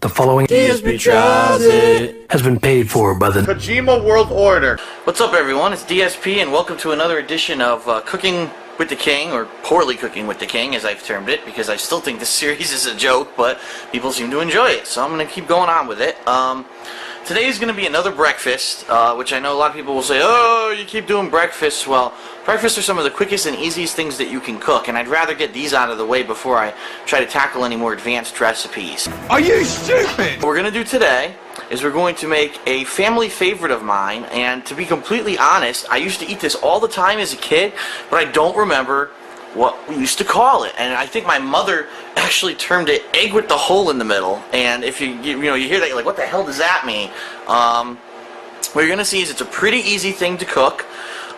The following DSP tries it has been paid for by the Kojima World Order. What's up, everyone? It's DSP, and welcome to another edition of Cooking with the King, or Poorly Cooking with the King, as I've termed it, because I still think this series is a joke, but people seem to enjoy it, so I'm going to keep going on with it. Today is going to be another breakfast, which I know a lot of people will say, oh, you keep doing breakfasts. Well, breakfasts are some of the quickest and easiest things that you can cook, and I'd rather get these out of the way before I try to tackle any more advanced recipes. Are you stupid? What we're going to do today is we're going to make a family favorite of mine, and to be completely honest, I used to eat this all the time as a kid, but I don't remember what we used to call it. And I think my mother actually termed it egg with the hole in the middle. And if you hear that, you're like, what the hell does that mean? What you're going to see is it's a pretty easy thing to cook.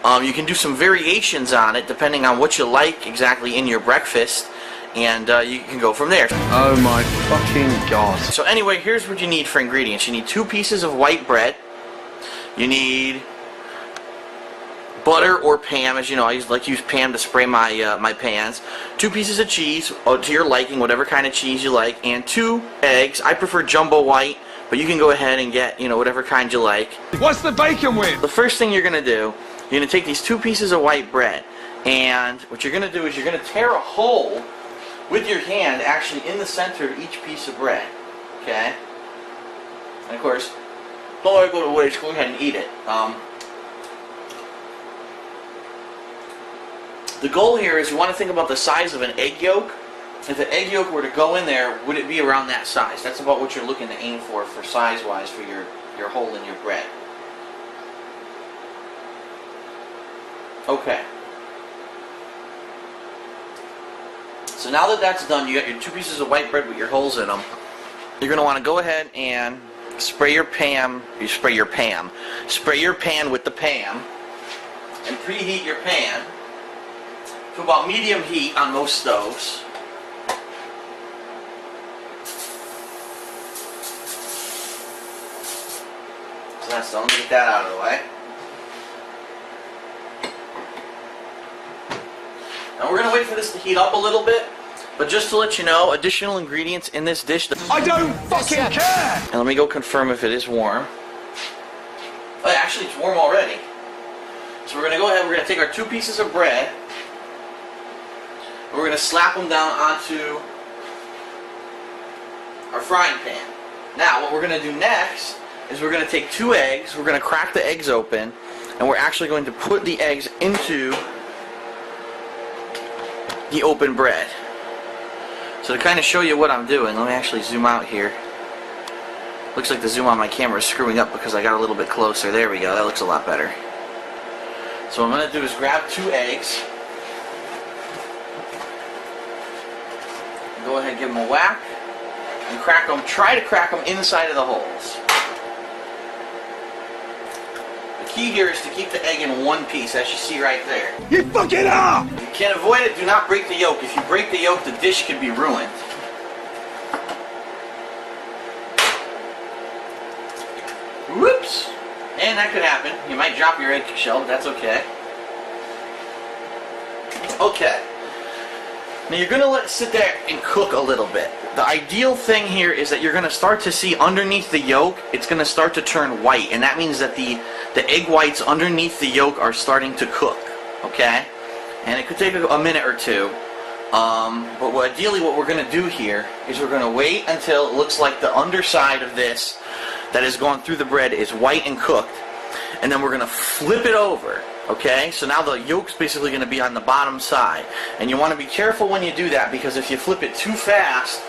You can do some variations on it depending on what you like exactly in your breakfast, and you can go from there. Oh my fucking god. So anyway, here's what you need for ingredients. You need 2 pieces of white bread. You need butter or Pam, as you know, I like to use Pam to spray my my pans. 2 pieces of cheese, to your liking, whatever kind of cheese you like, and 2 eggs. I prefer jumbo white, but you can go ahead and get, whatever kind you like. What's the bacon with? The first thing you're going to do, you're going to take these 2 pieces of white bread, and what you're going to do is you're going to tear a hole with your hand actually in the center of each piece of bread, okay? And of course, don't let it go to waste, go ahead and eat it. The goal here is you want to think about the size of an egg yolk. If an egg yolk were to go in there, would it be around that size? That's about what you're looking to aim for size-wise for your hole in your bread. Okay. So now that that's done, you got your 2 pieces of white bread with your holes in them. You're going to want to go ahead and spray your pan with the Pam, and preheat your pan to about medium heat on most stoves. So that's done. Let me get that out of the way. Now we're going to wait for this to heat up a little bit, but just to let you know, additional ingredients in this dish. I don't fucking care! And let me go confirm if it is warm. Oh, actually it's warm already. So we're going to go ahead, we're going to take our 2 pieces of bread, and we're going to slap them down onto our frying pan. Now what we're going to do next is we're going to take 2 eggs, we're going to crack the eggs open, and we're actually going to put the eggs into the open bread. So to kind of show you what I'm doing, let me actually zoom out here. Looks like the zoom on my camera is screwing up because I got a little bit closer. There we go, that looks a lot better. So what I'm going to do is grab 2 eggs, go ahead and give them a whack, and crack them. Try to crack them inside of the holes. The key here is to keep the egg in one piece, as you see right there. You fucking are! If you can't avoid it, do not break the yolk. If you break the yolk, the dish could be ruined. Whoops! And that could happen. You might drop your eggshell, but that's okay. Okay. Now you're going to let it sit there and cook a little bit. The ideal thing here is that you're going to start to see underneath the yolk, it's going to start to turn white. And that means that the egg whites underneath the yolk are starting to cook. Okay? And it could take a minute or 2. But ideally what we're going to do here is we're going to wait until it looks like the underside of this that has gone through the bread is white and cooked. And then we're going to flip it over. Okay, so now the yolk's basically going to be on the bottom side. And you want to be careful when you do that, because if you flip it too fast,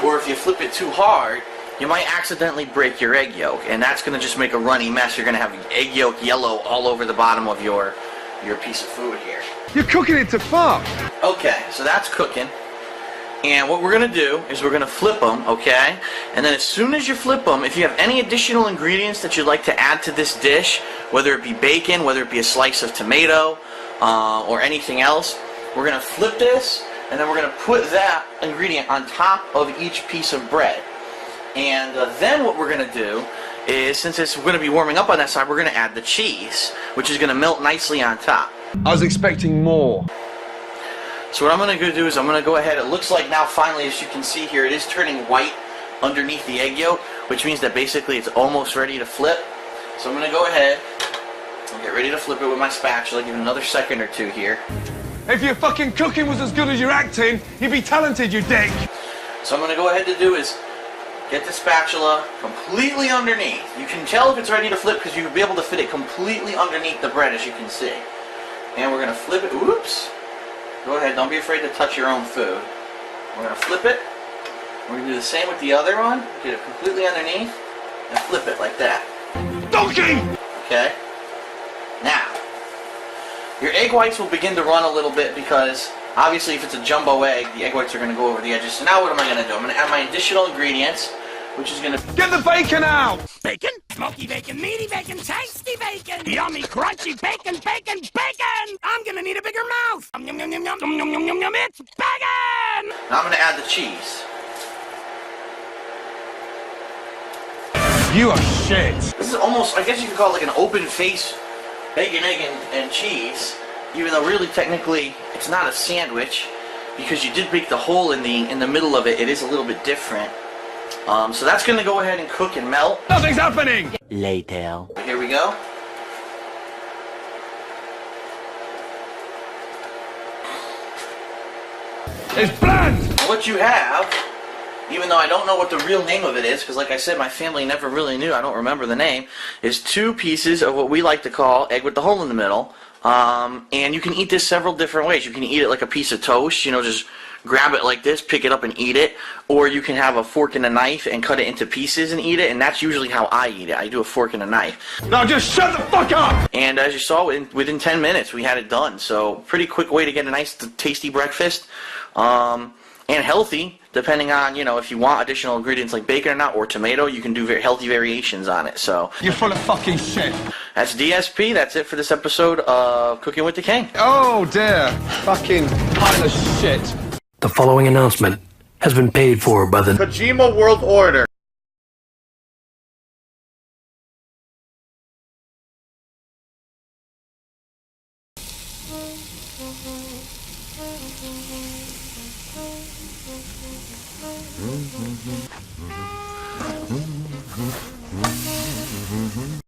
or if you flip it too hard, you might accidentally break your egg yolk. And that's going to just make a runny mess. You're going to have egg yolk yellow all over the bottom of your piece of food here. You're cooking it to fuck! Okay, so that's cooking. And what we're going to do is we're going to flip them, okay? And then as soon as you flip them, if you have any additional ingredients that you'd like to add to this dish, whether it be bacon, whether it be a slice of tomato, or anything else, we're going to flip this, and then we're going to put that ingredient on top of each piece of bread. And then what we're going to do is, since it's going to be warming up on that side, we're going to add the cheese, which is going to melt nicely on top. I was expecting more. So what I'm going to do is I'm going to go ahead, it looks like now finally, as you can see here, it is turning white underneath the egg yolk, which means that basically it's almost ready to flip. So I'm going to go ahead and get ready to flip it with my spatula. Give it another second or two here. If your fucking cooking was as good as your acting, you'd be talented, you dick. So I'm going to go ahead to do is get the spatula completely underneath. You can tell if it's ready to flip because you'll be able to fit it completely underneath the bread, as you can see. And we're going to flip it. Oops. Go ahead, don't be afraid to touch your own food. We're going to flip it. We're going to do the same with the other one. Get it completely underneath and flip it like that. Donkey! Okay? Now, your egg whites will begin to run a little bit because obviously if it's a jumbo egg, the egg whites are going to go over the edges. So now what am I going to do? I'm going to add my additional ingredients, which is going to... Get the bacon out! Bacon? Smoky bacon, meaty bacon, tasty bacon! Yummy, crunchy bacon, bacon, bacon! I'm gonna need a bigger mouth! Yum, yum, yum, yum, yum, yum, yum, yum, it's bacon! Now I'm going to add the cheese. You are shit. This is almost, I guess you could call it like an open face bacon, egg, and cheese. Even though really technically it's not a sandwich because you did make the hole in the middle of it. It is a little bit different. So that's going to go ahead and cook and melt. Nothing's happening! Later. Here we go. It's bland! What you have, even though I don't know what the real name of it is, because like I said, my family never really knew, I don't remember the name, is 2 pieces of what we like to call egg with the hole in the middle. And you can eat this several different ways. You can eat it like a piece of toast, you know, just grab it like this, pick it up and eat it. Or you can have a fork and a knife and cut it into pieces and eat it, and that's usually how I eat it. I do a fork and a knife. Now just shut the fuck up! And as you saw, within 10 minutes we had it done. So pretty quick way to get a nice tasty breakfast. And healthy, depending on, you know, if you want additional ingredients like bacon or not, or tomato, you can do very healthy variations on it. So You're full of fucking shit. that's DSP. That's it for this episode of Cooking with the King. Oh dear. Fucking pile of shit. The following announcement has been paid for by the Kojima World Order. Mm-hmm.